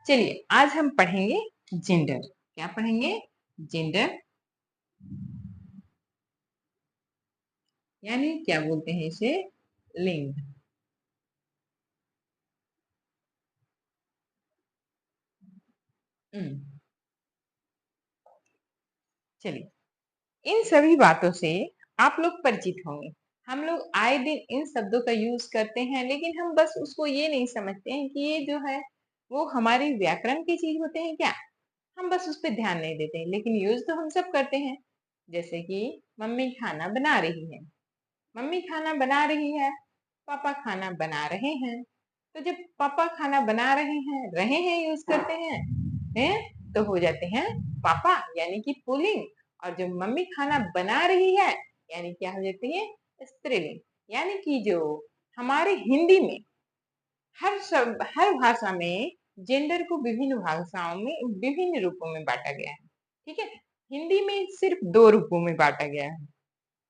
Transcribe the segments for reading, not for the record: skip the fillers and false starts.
चलिए आज हम पढ़ेंगे जेंडर। क्या पढ़ेंगे? जेंडर यानी क्या बोलते हैं इसे? लिंग। चलिए, इन सभी बातों से आप लोग परिचित होंगे। हम लोग आए दिन इन शब्दों का यूज करते हैं, लेकिन हम बस उसको ये नहीं समझते हैं कि ये जो है वो हमारे व्याकरण की चीज होते हैं क्या। हम बस उस पर ध्यान नहीं देते हैं, लेकिन यूज तो हम सब करते हैं। जैसे कि मम्मी खाना बना रही है, मम्मी खाना बना रही है, पापा खाना बना रहे हैं। तो जब पापा खाना बना रहे हैं यूज करते हैं तो हो जाते हैं पापा यानी कि पुल्लिंग। और जो मम्मी खाना बना रही है यानी क्या हो जाती है? स्त्रीलिंग। यानी कि जो हमारे हिंदी में हर भाषा में जेंडर को विभिन्न भाषाओं में विभिन्न रूपों में बांटा गया है। ठीक है, हिंदी में सिर्फ दो रूपों में बांटा गया है,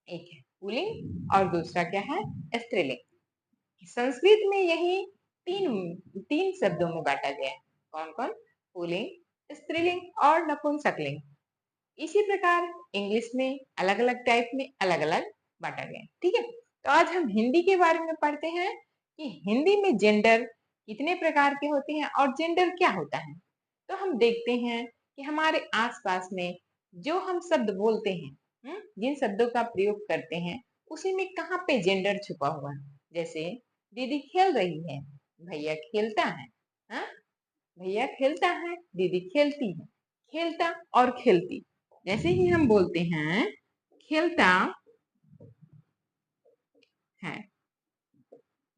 एक है पुल्लिंग और दूसरा क्या है? स्त्रीलिंग। संस्कृत में यही तीन तीन शब्दों में बांटा गया है। कौन कौन? पुल्लिंग, स्त्रीलिंग और नपुंसकलिंग। इसी प्रकार इंग्लिश में अलग अलग टाइप में अलग अलग बांटा गया है। ठीक है, तो आज हम हिंदी के बारे में पढ़ते हैं कि हिंदी में जेंडर कितने प्रकार के होते हैं और जेंडर क्या होता है। तो हम देखते हैं कि हमारे आसपास में जो हम शब्द बोलते हैं, जिन शब्दों का प्रयोग करते हैं, उसी में कहाँ पे जेंडर छुपा हुआ है। जैसे दीदी खेल रही है, भैया खेलता है। हाँ, भैया खेलता है, दीदी खेलती है। खेलता और खेलती, जैसे ही हम बोलते हैं खेलता है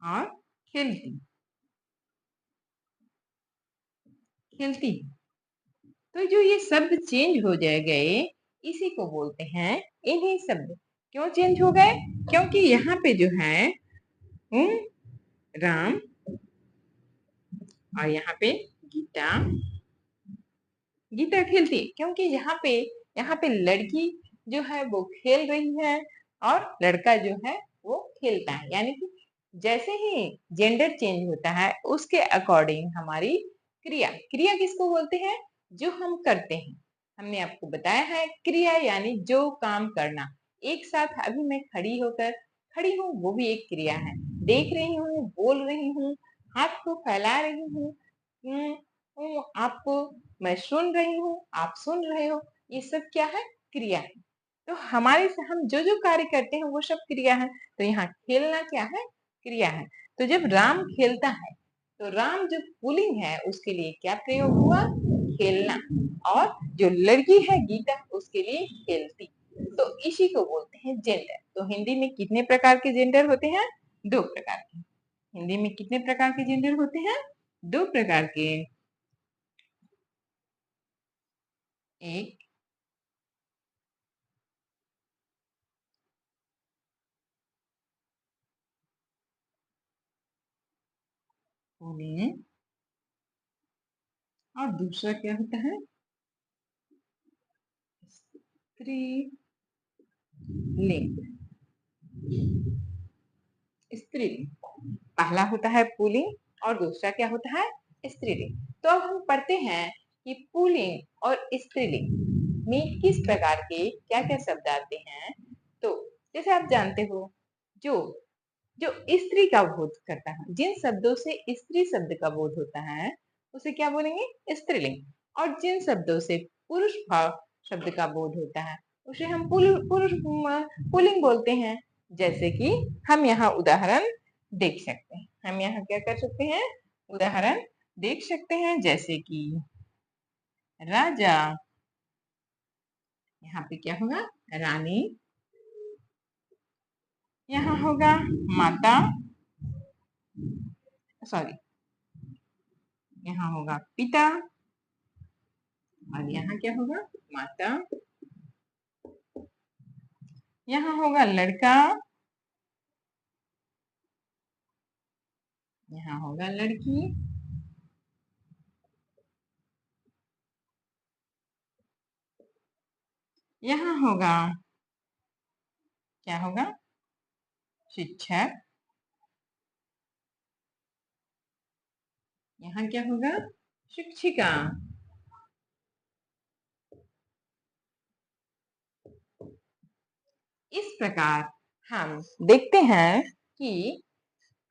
और खेलती खेलती है, तो जो ये शब्द चेंज हो जाए गए, इसी को बोलते हैं इन्हीं शब्द। क्यों चेंज हो गए? क्योंकि यहाँ पे जो है राम और यहाँ पे गीता गीता खेलती है। क्योंकि यहाँ पे लड़की जो है वो खेल रही है और लड़का जो है वो खेलता है। यानी कि जैसे ही जेंडर चेंज होता है उसके अकॉर्डिंग हमारी क्रिया क्रिया किसको बोलते हैं? जो हम करते हैं। हमने आपको बताया है क्रिया यानी जो काम करना। एक साथ अभी मैं खड़ी हूँ वो भी एक क्रिया है। देख रही हूँ, बोल रही हूँ, हाथ को फैला रही हूँ, आपको मैं सुन रही हूँ, आप सुन रहे हो, ये सब क्या है? क्रिया है। तो हमारे से हम जो जो कार्य करते हैं वो सब क्रिया है। तो यहाँ खेलना क्या है? क्रिया है। तो जब राम खेलता है तो राम जो पुल्लिंग है उसके लिए क्या प्रयोग हुआ? खेलना। और जो लड़की है गीता उसके लिए खेलती। तो इसी को बोलते हैं जेंडर। तो हिंदी में कितने प्रकार के जेंडर होते हैं? दो प्रकार के। हिंदी में कितने प्रकार के जेंडर होते हैं? दो प्रकार के। एक पुल्लिंग और दूसरा क्या होता है? स्त्रीलिंग। स्त्रीलिंग। पहला होता है पुल्लिंग और दूसरा क्या होता है? स्त्रीलिंग। तो अब हम पढ़ते हैं कि पुल्लिंग और स्त्रीलिंग में किस प्रकार के क्या क्या शब्द आते हैं। तो जैसे आप जानते हो, जो जो स्त्री का बोध करता है, जिन शब्दों से स्त्री शब्द का बोध होता है उसे क्या बोलेंगे? स्त्रीलिंग। और जिन शब्दों से पुरुष भाव शब्द का बोध होता है उसे हम पुल्लिंग बोलते हैं। जैसे कि हम यहाँ उदाहरण देख सकते हैं। हम यहाँ क्या कर सकते हैं? उदाहरण देख सकते हैं। जैसे कि राजा, यहाँ पे क्या होगा? रानी। यहाँ होगा माता, सॉरी, यहाँ होगा पिता और यहाँ क्या होगा? माता। यहाँ होगा लड़का, यहाँ होगा लड़की। यहाँ होगा क्या होगा? शिक्षक। यहाँ क्या होगा? शिक्षिका। इस प्रकार हम देखते हैं कि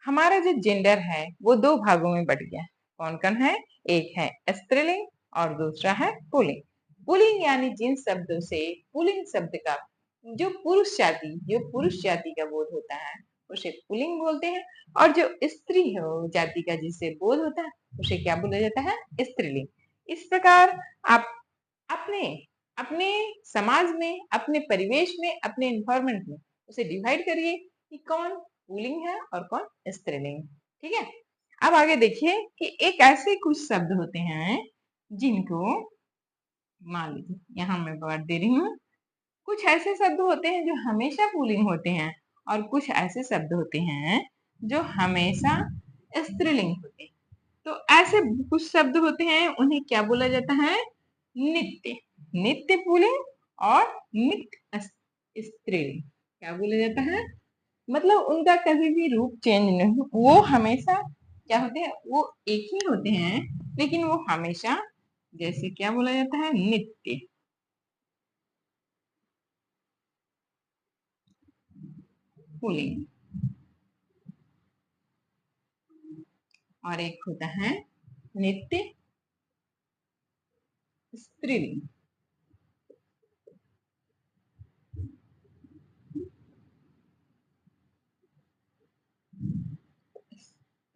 हमारा जो जेंडर है वो दो भागों में बट गया है। कौन कौन है? एक है स्त्रीलिंग और दूसरा है पुल्लिंग। पुल्लिंग यानी जिन शब्दों से पुल्लिंग शब्द का जो पुरुष जाति का बोध होता है उसे पुल्लिंग बोलते हैं, और जो स्त्री हो जाति का जिससे बोध होता है उसे क्या बोला जाता है? स्त्रीलिंग। इस प्रकार आप अपने अपने समाज में, अपने परिवेश में, अपने इन्वायरमेंट में उसे डिवाइड करिए कि कौन पुल्लिंग है और कौन स्त्रीलिंग। ठीक है। अब आगे देखिए कि एक ऐसे कुछ शब्द होते हैं जिनको, मान लीजिए यहाँ मैं वर्ड दे रही हूँ, कुछ ऐसे शब्द होते हैं जो हमेशा पुल्लिंग होते हैं और कुछ ऐसे शब्द होते हैं जो हमेशा स्त्रीलिंग होते हैं। तो ऐसे कुछ शब्द होते हैं उन्हें क्या बोला जाता है? नित्य। नित्य पुल्लिंग और नित्य स्त्रीलिंग क्या बोला जाता है? मतलब उनका कभी भी रूप चेंज नहीं, वो हमेशा क्या होते हैं? वो एक ही होते हैं, लेकिन वो हमेशा, जैसे क्या बोला जाता है? नित्य पुल्लिंग। और एक होता है नित्य स्त्रीलिंग।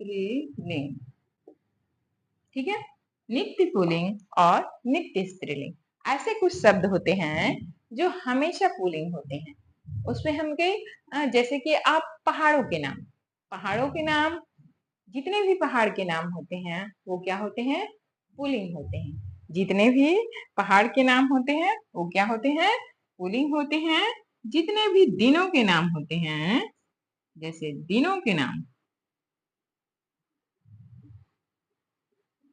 स्त्रीलिंग। ठीक है। नित्य पुल्लिंग और नित्य स्त्रीलिंग ऐसे कुछ शब्द होते हैं जो हमेशा पुल्लिंग होते हैं। उसमें हम गए, जैसे कि आप पहाड़ों के नाम, पहाड़ों के नाम, जितने भी पहाड़ के नाम होते हैं वो क्या होते हैं? पुल्लिंग होते हैं। जितने भी पहाड़ के नाम होते हैं वो क्या होते हैं? पुल्लिंग होते हैं। जितने भी दिनों के नाम होते हैं, जैसे दिनों के नाम,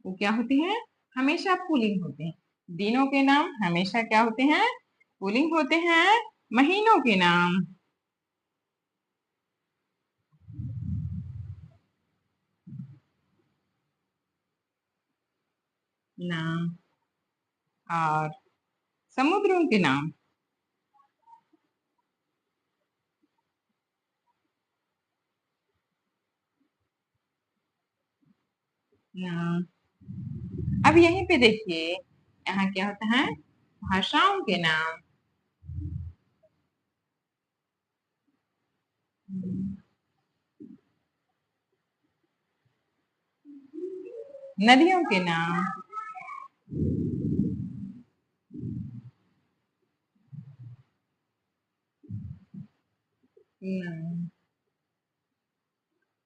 वो क्या होते हैं? हमेशा पुल्लिंग होते हैं। दिनों के नाम हमेशा क्या होते हैं? पुल्लिंग होते हैं। महीनों के नाम, नाम, और समुद्रों के नाम, नाम। अब यहीं पे देखिए, यहाँ क्या होता है? भाषाओं के नाम, नदियों के नाम,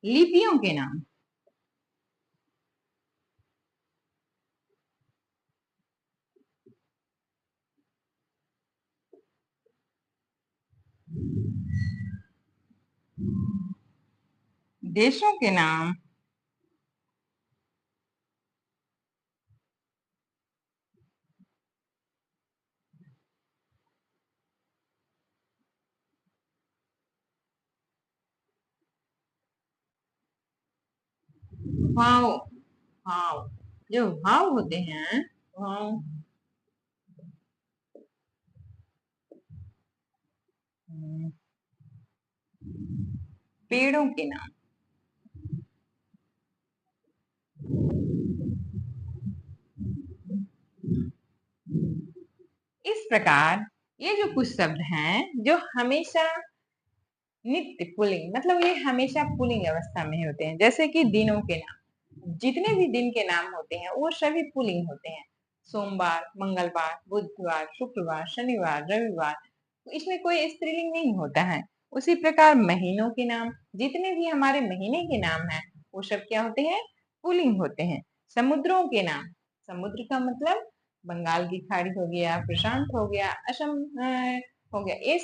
लिपियों के नाम, देशों के नाम, भाव, भाव, जो भाव होते हैं, भाव, पेड़ों के नाम। इस प्रकार ये जो कुछ शब्द हैं जो हमेशा नित्य पुल्लिंग, मतलब ये हमेशा पुल्लिंग अवस्था में होते हैं। जैसे कि दिनों के नाम, जितने भी दिन के नाम होते हैं वो सभी पुल्लिंग होते हैं। सोमवार, मंगलवार, बुधवार, शुक्रवार, शनिवार, रविवार, इसमें कोई स्त्रीलिंग नहीं होता है। उसी प्रकार महीनों के नाम, जितने भी हमारे महीने के नाम हैं वो सब क्या होते हैं? पुल्लिंग होते हैं। समुद्रों के नाम, समुद्र का मतलब बंगाल की खाड़ी हो गया, प्रशांत हो गया, असम हो गया, ये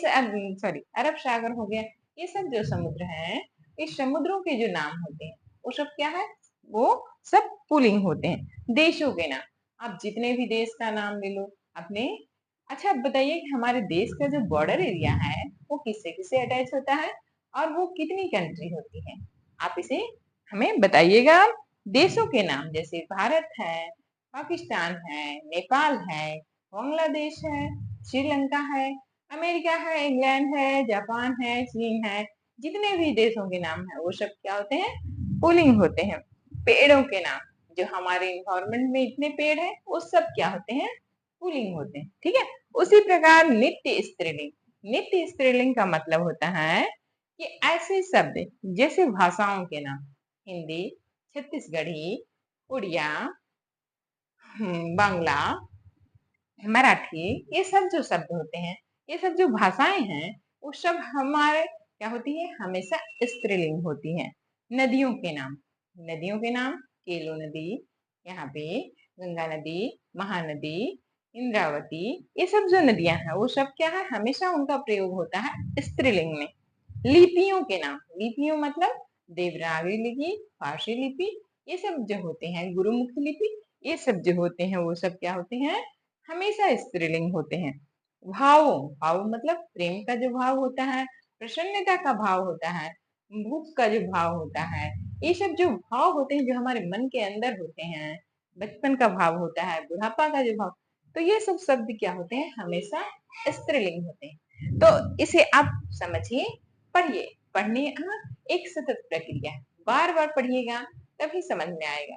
सॉरी अरब सागर हो गया, ये सब जो समुद्र हैं, इस समुद्रों के जो नाम होते हैं वो सब क्या है? वो सब पुल्लिंग होते हैं। देशों के नाम, आप जितने भी देश का नाम ले लो अपने। अच्छा आप बताइए कि हमारे देश का जो बॉर्डर एरिया है वो किससे किससे अटैच होता है और वो कितनी कंट्री होती है? आप इसे हमें बताइएगा। देशों के नाम जैसे भारत है, पाकिस्तान है, नेपाल है, बांग्लादेश है, श्रीलंका है, अमेरिका है, इंग्लैंड है, जापान है, चीन है। जितने भी देशों के नाम है वो सब क्या होते हैं? पुलिंग होते हैं। पेड़ों के नाम, जो हमारे इन्वायरमेंट में इतने पेड़ हैं वो सब क्या होते हैं? पुलिंग होते हैं। ठीक है। उसी प्रकार नित्य स्त्रीलिंग, नित्य स्त्रीलिंग का मतलब होता है कि ऐसे शब्द जैसे भाषाओं के नाम, हिंदी, छत्तीसगढ़ी, उड़िया, बांग्ला, मराठी, ये सब जो शब्द होते हैं, ये सब जो भाषाएं हैं, वो सब हमारे क्या होती है? हमेशा स्त्रीलिंग होती हैं। नदियों के नाम, नदियों के नाम, केलो नदी, यहाँ पे गंगा नदी, महानदी, इंद्रावती, ये सब जो नदियां हैं वो सब क्या है? हमेशा उनका प्रयोग होता है स्त्रीलिंग में। लिपियों के नाम, लिपियों मतलब देवनागरी लिपि, फारसी लिपि, ये सब जो होते हैं, गुरुमुखी लिपि, ये सब जो होते हैं वो सब क्या होते हैं? हमेशा स्त्रीलिंग होते हैं। भावों, भाव मतलब प्रेम का जो भाव होता है, प्रसन्नता का भाव होता है, भूख का जो भाव होता है, ये सब जो भाव होते हैं जो हमारे मन के अंदर होते हैं, बचपन का भाव होता है, बुढ़ापा का जो भाव, तो ये सब शब्द क्या होते हैं? हमेशा स्त्रीलिंग होते हैं। तो इसे आप समझिए, पढ़िए। पढ़ने एक सतत प्रक्रिया है, बार बार पढ़िएगा तभी समझ में आएगा।